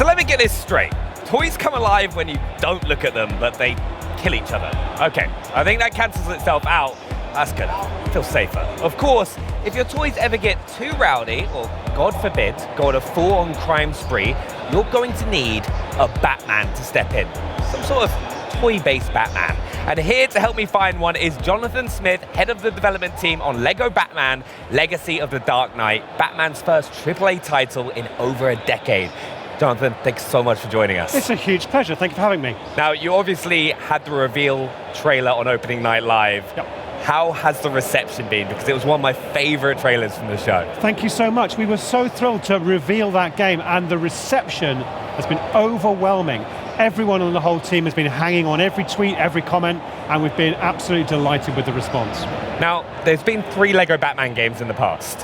So let me get this straight. Toys come alive when you don't look at them, but they kill each other. Okay, I think that cancels itself out. That's good. Feel safer. Of course, if your toys ever get too rowdy, or God forbid, go on a full-on crime spree, you're going to need a Batman to step in. Some sort of toy-based Batman. And here to help me find one is Jonathan Smith, head of the development team on Lego Batman, Legacy of the Dark Knight, Batman's first AAA title in over a decade. Jonathan, thanks so much for joining us. It's a huge pleasure, thank you for having me. Now, you obviously had the reveal trailer on opening night live. Yep. How has the reception been? Because it was one of my favorite trailers from the show. Thank you so much. We were so thrilled to reveal that game, and the reception has been overwhelming. Everyone on the whole team has been hanging on every tweet, every comment, and we've been absolutely delighted with the response. Now, there's been 3 Lego Batman games in the past.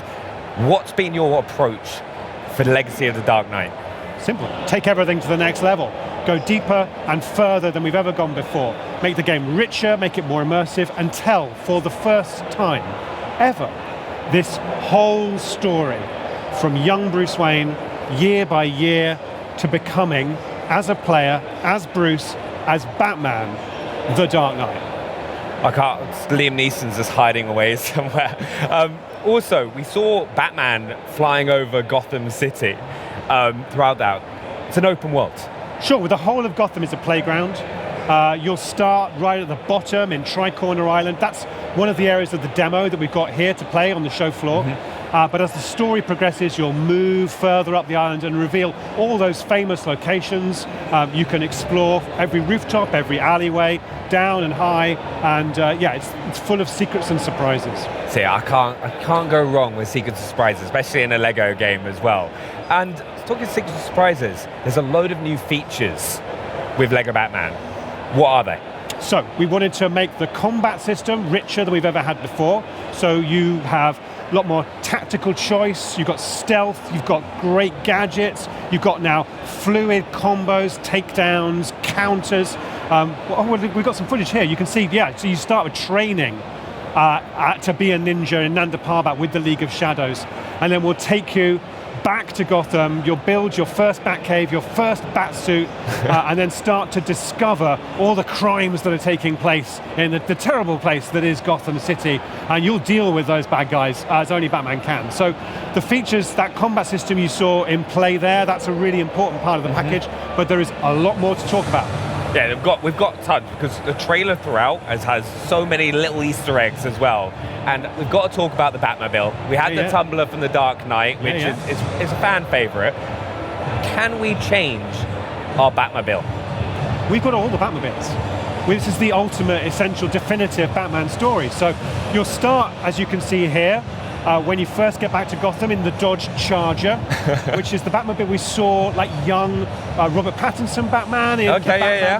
What's been your approach for Legacy of the Dark Knight? Simple. Take everything to the next level. Go deeper and further than we've ever gone before. Make the game richer, make it more immersive, and tell, for the first time ever, this whole story from young Bruce Wayne, year by year, to becoming, as a player, as Bruce, as Batman, the Dark Knight. I can't, Liam Neeson's just hiding away somewhere. Also, we saw Batman flying over Gotham City throughout that. It's an open world. Sure, well, the whole of Gotham is a playground. You'll start right at the bottom in Tri-Corner Island. That's one of the areas of the demo that we've got here to play on the show floor. But as the story progresses, you'll move further up the island and reveal all those famous locations. You can explore every rooftop, every alleyway, down and high, and yeah, it's full of secrets and surprises. See, I can't go wrong with secrets and surprises, especially in a Lego game as well. And talking secrets and surprises, there's a load of new features with Lego Batman. What are they? So, we wanted to make the combat system richer than we've ever had before. So you have a lot more tactical choice, you've got stealth, you've got great gadgets, you've got now fluid combos, takedowns, counters. We've got some footage here. You can see, yeah, so you start with training to be a ninja in Nanda Parbat with the League of Shadows. And then we'll take you back to Gotham, you'll build your first Batcave, your first Batsuit, and then start to discover all the crimes that are taking place in the terrible place that is Gotham City, and you'll deal with those bad guys as only Batman can. So the features, that combat system you saw in play there, that's a really important part of the package, but there is a lot more to talk about. Yeah, we've got tons, because the trailer throughout has so many little Easter eggs as well. And we've got to talk about the Batmobile. We had the Tumbler from the Dark Knight, which is a fan favorite. Can we change our Batmobile? We've got all the Batmobiles. This is the ultimate, essential, definitive Batman story. So you'll start, as you can see here, when you first get back to Gotham in the Dodge Charger, which is the Batmobile we saw like young Robert Pattinson Batman in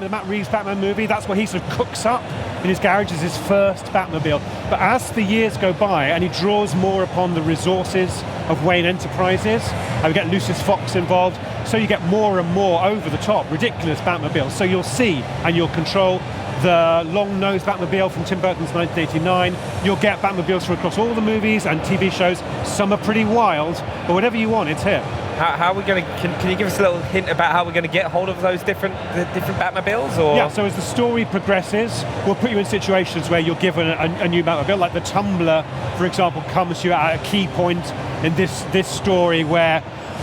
the Matt Reeves Batman movie. That's what he sort of cooks up in his garage as his first Batmobile. But as the years go by and he draws more upon the resources of Wayne Enterprises, we get Lucius Fox involved, so you get more and more over-the-top, ridiculous Batmobiles. So you'll see and you'll control the long-nosed Batmobile from Tim Burton's 1989. You'll get Batmobiles from across all the movies and TV shows. Some are pretty wild, but whatever you want, it's here. How are we going to? Can you give us a little hint about how we're going to get hold of those different Batmobiles? Or? Yeah. So as the story progresses, we'll put you in situations where you're given a new Batmobile. Like the Tumbler, for example, comes to you at a key point in this story where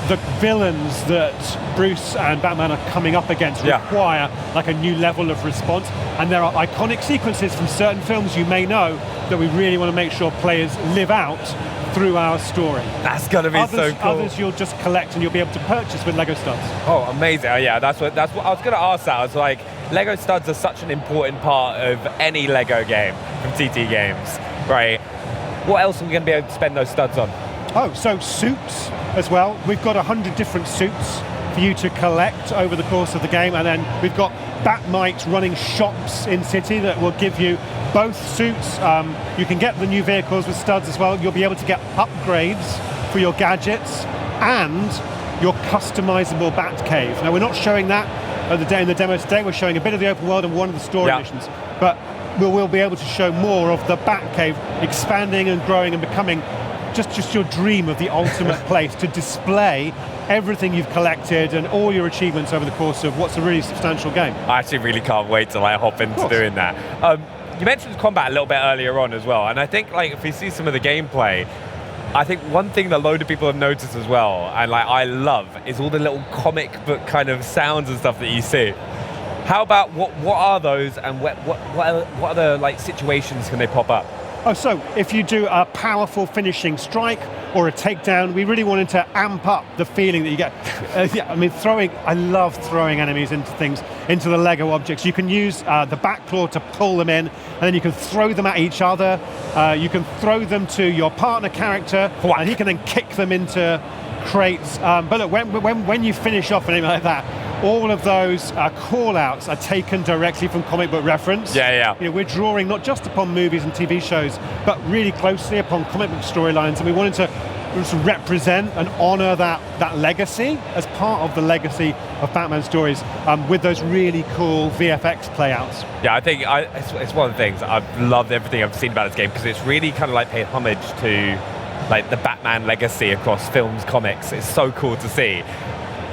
the villains that Bruce and Batman are coming up against require like a new level of response, and there are iconic sequences from certain films you may know that we really want to make sure players live out through our story. That's gonna be so cool. Others you'll just collect and you'll be able to purchase with Lego studs. Oh, amazing! Oh, yeah, that's what I was gonna ask. That I was like, Lego studs are such an important part of any Lego game from TT Games, right? What else are we gonna be able to spend those studs on? Oh, so suits as well. We've got 100 different suits for you to collect over the course of the game, and then we've got Batmites running shops in City that will give you both suits. You can get the new vehicles with studs as well. You'll be able to get upgrades for your gadgets and your customizable Batcave. Now, we're not showing that in the demo today. We're showing a bit of the open world and one of the story missions, but we'll be able to show more of the Batcave expanding and growing and becoming just your dream of the ultimate place to display everything you've collected and all your achievements over the course of what's a really substantial game. I actually really can't wait to like hop into doing that. You mentioned combat a little bit earlier on as well, and I think like if we see some of the gameplay, I think one thing that a load of people have noticed as well, and like I love, is all the little comic book kind of sounds and stuff that you see. How about what are those, and what other like situations can they pop up? Oh, so if you do a powerful finishing strike or a takedown, we really wanted to amp up the feeling that you get. Yeah, I mean, I love throwing enemies into things, into the Lego objects. You can use the back claw to pull them in, and then you can throw them at each other. You can throw them to your partner character, and he can then kick them into crates. But look, when you finish off an enemy like that, all of those call-outs are taken directly from comic book reference. Yeah. You know, we're drawing not just upon movies and TV shows, but really closely upon comic book storylines, and we wanted to represent and honor that legacy as part of the legacy of Batman stories with those really cool VFX playouts. Yeah, I think it's one of the things I've loved everything I've seen about this game, because it's really kind of like paid homage to like the Batman legacy across films, comics. It's so cool to see.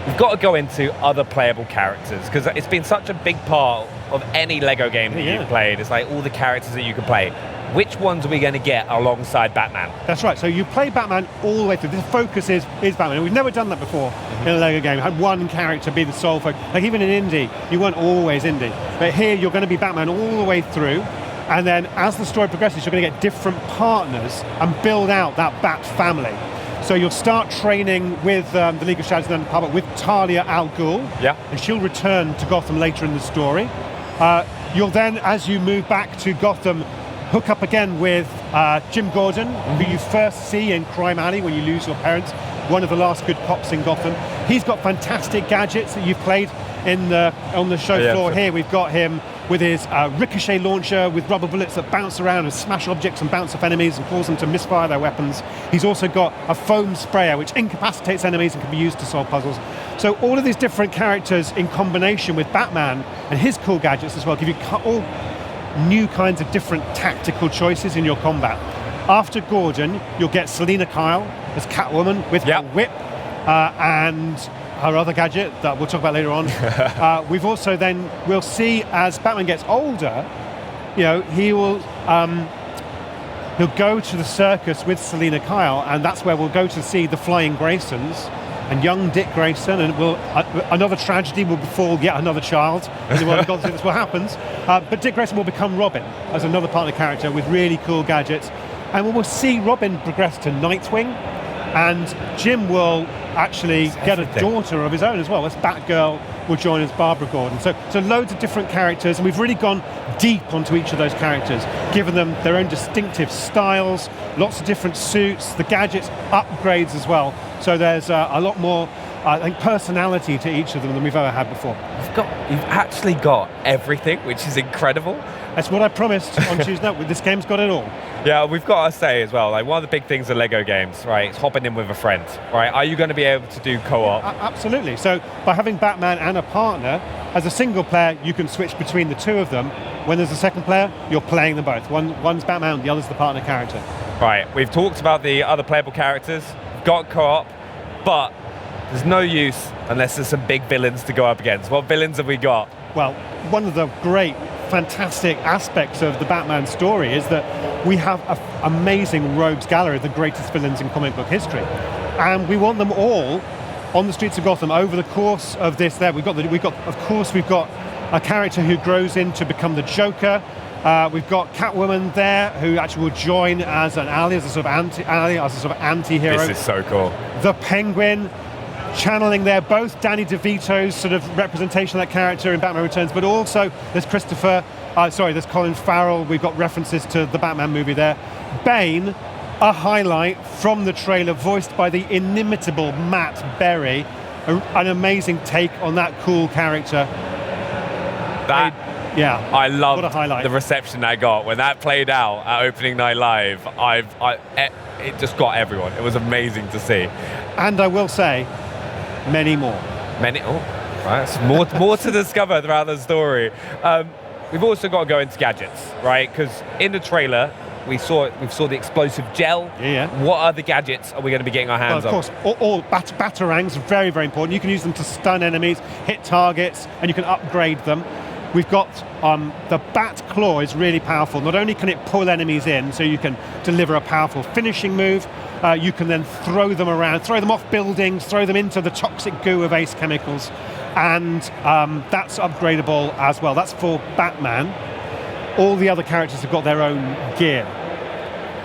We've got to go into other playable characters, because it's been such a big part of any Lego game that you've played. It's like all the characters that you can play. Which ones are we going to get alongside Batman? That's right, so you play Batman all the way through. The focus is Batman, and we've never done that before in a Lego game. Had one character be the sole focus. Like even in Indie, you weren't always Indie. But here you're going to be Batman all the way through, and then as the story progresses, you're going to get different partners and build out that Bat family. So you'll start training with the League of Shadows and the Public with Talia al Ghul, and she'll return to Gotham later in the story. You'll then, as you move back to Gotham, hook up again with Jim Gordon, who you first see in Crime Alley when you lose your parents, one of the last good cops in Gotham. He's got fantastic gadgets that you've played on the show floor. Here we've got him with his ricochet launcher with rubber bullets that bounce around and smash objects and bounce off enemies and cause them to misfire their weapons. He's also got a foam sprayer which incapacitates enemies and can be used to solve puzzles. So all of these different characters in combination with Batman and his cool gadgets as well give you all new kinds of different tactical choices in your combat. After Gordon, you'll get Selina Kyle as Catwoman with her whip and her other gadget that we'll talk about later on. We've also we'll see as Batman gets older, you know, he'll go to the circus with Selina Kyle, and that's where we'll go to see the Flying Graysons and young Dick Grayson, and another tragedy will befall yet another child in the world of Gotham. That's what happens. But Dick Grayson will become Robin as another partner character with really cool gadgets, and we will see Robin progress to Nightwing, and Jim will actually get a daughter of his own as well. As Batgirl will join as Barbara Gordon. So loads of different characters, and we've really gone deep onto each of those characters, given them their own distinctive styles, lots of different suits, the gadgets, upgrades as well. So there's a lot more, I think, personality to each of them than we've ever had before. You've actually got everything, which is incredible. That's what I promised on Tuesday night. This game's got it all. Yeah, we've got to say as well, like one of the big things of Lego games, right, is hopping in with a friend, right? Are you going to be able to do co-op? Absolutely. So by having Batman and a partner, as a single player, you can switch between the two of them. When there's a second player, you're playing them both. One's Batman, the other's the partner character. Right, we've talked about the other playable characters, got co-op, but there's no use unless there's some big villains to go up against. What villains have we got? Well, one of the great, fantastic aspects of the Batman story is that we have an amazing rogues gallery of the greatest villains in comic book history. And we want them all on the streets of Gotham over the course of this. We've got a character who grows in to become the Joker. We've got Catwoman there, who actually will join as an ally, as a sort of anti-hero. This is so cool. The Penguin, channeling there both Danny DeVito's sort of representation of that character in Batman Returns, but also there's there's Colin Farrell. We've got references to the Batman movie there. Bane, a highlight from the trailer, voiced by the inimitable Matt Berry. An amazing take on that cool character. I love the reception I got when that played out at opening night live. It just got everyone. It was amazing to see. And I will say, many more. Right. More to discover throughout the story. We've also got to go into gadgets, right? Because in the trailer, we saw the explosive gel. Yeah. What other gadgets are we going to be getting our hands Well, on? of course, all batarangs are very, very important. You can use them to stun enemies, hit targets, and you can upgrade them. We've got the bat claw is really powerful. Not only can it pull enemies in, so you can deliver a powerful finishing move, you can then throw them around, throw them off buildings, throw them into the toxic goo of ace chemicals, and that's upgradable as well. That's for Batman. All the other characters have got their own gear.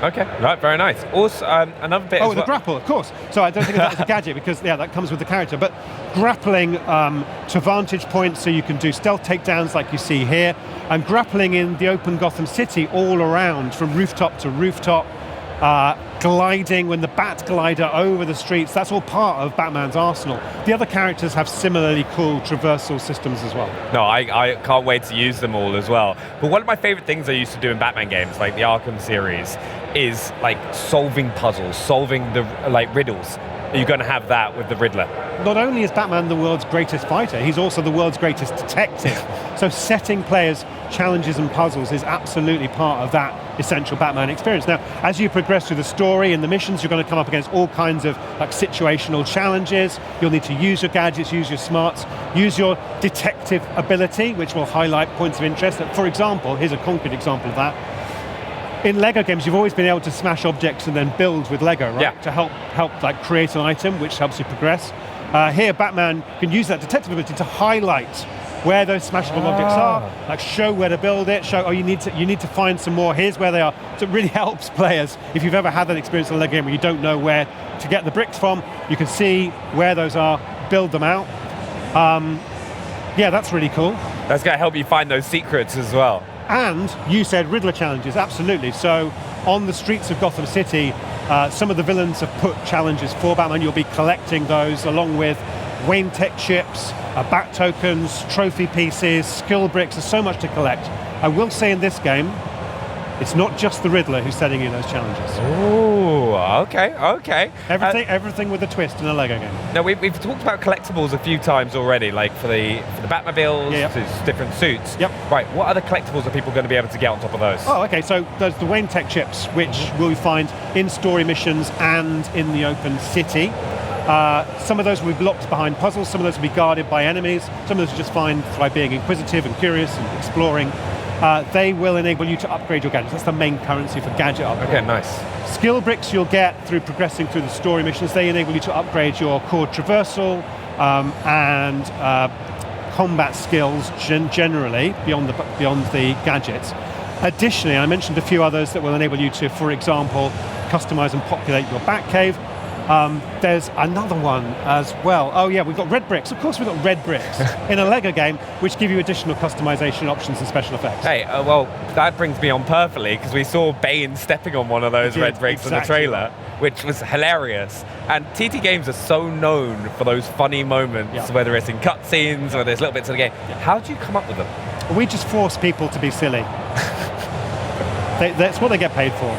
Okay, right, very nice. Also, another bit. Oh, the grapple, of course. So I don't think that's a gadget because that comes with the character. But grappling to vantage points, so you can do stealth takedowns like you see here, and grappling in the open Gotham City all around from rooftop to rooftop. Gliding when the bat glider over the streets, that's all part of Batman's arsenal. The other characters have similarly cool traversal systems as well. No, I can't wait to use them all as well. But one of my favorite things I used to do in Batman games, like the Arkham series, is like solving puzzles, solving the riddles. You're going to have that with the Riddler. Not only is Batman the world's greatest fighter, he's also the world's greatest detective. So setting players challenges and puzzles is absolutely part of that essential Batman experience. Now, as you progress through the story and the missions, you're going to come up against all kinds of situational challenges. You'll need to use your gadgets, use your smarts, use your detective ability, which will highlight points of interest. For example, here's a concrete example of that. In Lego games, you've always been able to smash objects and then build with Lego, right? Yeah. To help create an item, which helps you progress. Here, Batman can use that detective ability to highlight where those smashable objects are, show where to build it, show, you need to find some more, here's where they are. So it really helps players. If you've ever had that experience in a Lego game where you don't know where to get the bricks from, you can see where those are, build them out. Yeah, that's really cool. That's going to help you find those secrets as well. And you said Riddler challenges, absolutely. So on the streets of Gotham City, some of the villains have put challenges for Batman. You'll be collecting those along with Wayne Tech chips, bat tokens, trophy pieces, skill bricks. There's so much to collect. I will say in this game, it's not just the Riddler who's setting you those challenges. Oh, okay. Everything with a twist in a Lego game. Now, we've talked about collectibles a few times already, like for the Batmobiles, to different suits. Yep. Right, what other collectibles are people going to be able to get on top of those? Oh, okay, so there's the Wayne Tech chips, which we'll find in story missions and in the open city. Some of those will be blocked behind puzzles, some of those will be guarded by enemies, some of those are just fine by being inquisitive and curious and exploring. They will enable you to upgrade your gadgets. That's the main currency for gadget upgrade. Okay, nice. Skill bricks you'll get through progressing through the story missions. They enable you to upgrade your core traversal and combat skills generally beyond the gadgets. Additionally, I mentioned a few others that will enable you to, for example, customize and populate your Batcave. There's another one as well. Oh yeah, we've got red bricks. Of course we've got red bricks in a Lego game, which give you additional customization options and special effects. Hey, well, that brings me on perfectly, because we saw Bane stepping on one of those red bricks in the trailer, which was hilarious. And TT Games are so known for those funny moments, whether it's in cutscenes or there's little bits of the game. How do you come up with them? We just force people to be silly. That's what they get paid for.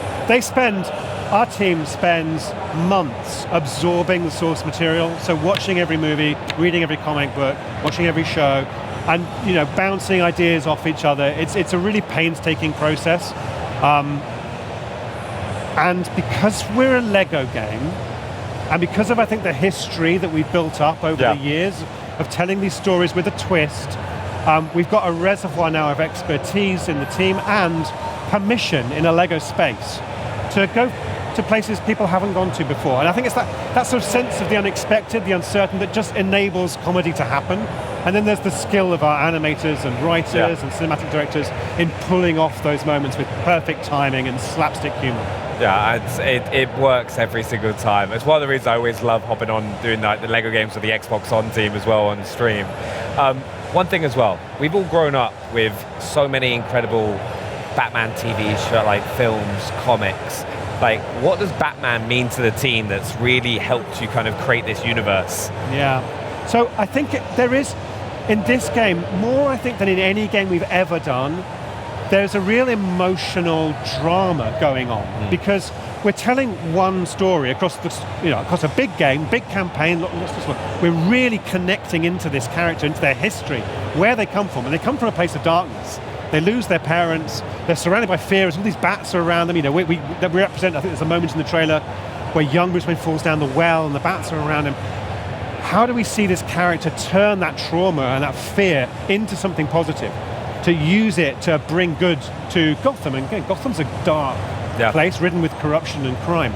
Our team spends months absorbing the source material, so watching every movie, reading every comic book, watching every show, and bouncing ideas off each other. It's a really painstaking process. And because we're a Lego game, and because of, I think, the history that we've built up over the years of telling these stories with a twist, we've got a reservoir now of expertise in the team and permission in a Lego space to go to places people haven't gone to before. And I think it's that sort of sense of the unexpected, the uncertain, that just enables comedy to happen. And then there's the skill of our animators and writers and cinematic directors in pulling off those moments with perfect timing and slapstick humor. Yeah, it works every single time. It's one of the reasons I always love hopping on doing the Lego games with the Xbox On team as well on stream. One thing as well, we've all grown up with so many incredible Batman TV shows, like films, comics. Like, what does Batman mean to the team that's really helped you kind of create this universe? Yeah. So I think there is, in this game, more I think than in any game we've ever done, there's a real emotional drama going on because we're telling one story across across a big game, big campaign. We're really connecting into this character, into their history, where they come from, and they come from a place of darkness. They lose their parents. They're surrounded by fear as all these bats are around them. You know, we represent, I think there's a moment in the trailer where young Bruce Wayne falls down the well and the bats are around him. How do we see this character turn that trauma and that fear into something positive? To use it to bring good to Gotham. And again, Gotham's a dark place ridden with corruption and crime.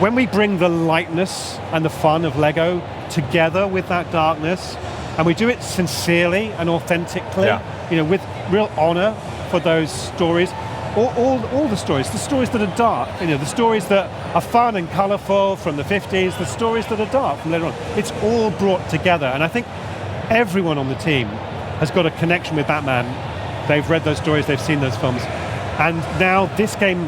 When we bring the lightness and the fun of Lego together with that darkness, and we do it sincerely and authentically, you know, with real honor for those stories, all the stories that are dark, you know, the stories that are fun and colorful from the 50s, the stories that are dark from later on, it's all brought together. And I think everyone on the team has got a connection with Batman. They've read those stories, they've seen those films. And now this game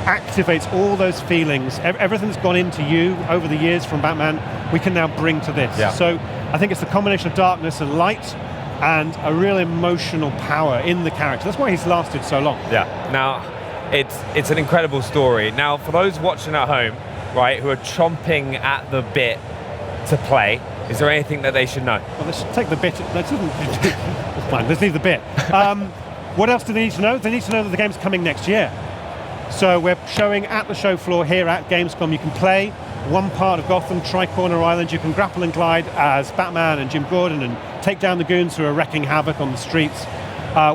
activates all those feelings. Everything that's gone into you over the years from Batman, we can now bring to this. So I think it's the combination of darkness and light and a real emotional power in the character. That's why he's lasted so long. Now, it's an incredible story. Now, for those watching at home, right, who are chomping at the bit to play, is there anything that they should know? Well, let's take the bit. Fine, let's leave the bit. What else do they need to know? They need to know that the game's coming next year. So we're showing at the show floor here at Gamescom. You can play one part of Gotham, Tri-Corner Island. You can grapple and glide as Batman and Jim Gordon and take down the goons who are wrecking havoc on the streets.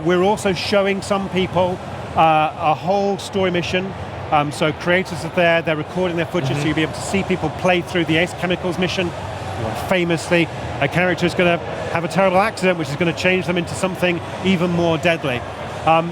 We're also showing some people a whole story mission. So creators are there, they're recording their footage, so you'll be able to see people play through the Ace Chemicals mission. Famously, a character is going to have a terrible accident which is going to change them into something even more deadly.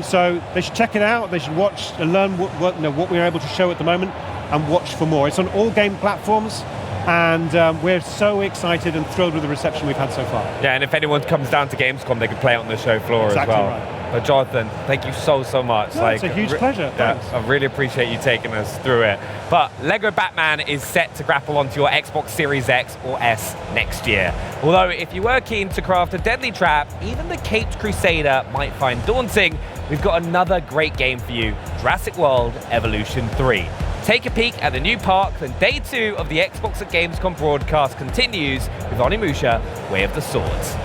So they should check it out, they should watch and learn what we're able to show at the moment and watch for more. It's on all game platforms, and we're so excited and thrilled with the reception we've had so far. Yeah, and if anyone comes down to Gamescom, they can play it on the show floor as well. Right. But Jonathan, thank you so much. No, it's a huge pleasure. Thanks. I really appreciate you taking us through it. But Lego Batman is set to grapple onto your Xbox Series X or S next year. Although if you were keen to craft a deadly trap, even the Caped Crusader might find daunting, we've got another great game for you, Jurassic World Evolution 3. Take a peek at the new parks, and day 2 of the Xbox at Gamescom broadcast continues with Onimusha, Way of the Swords.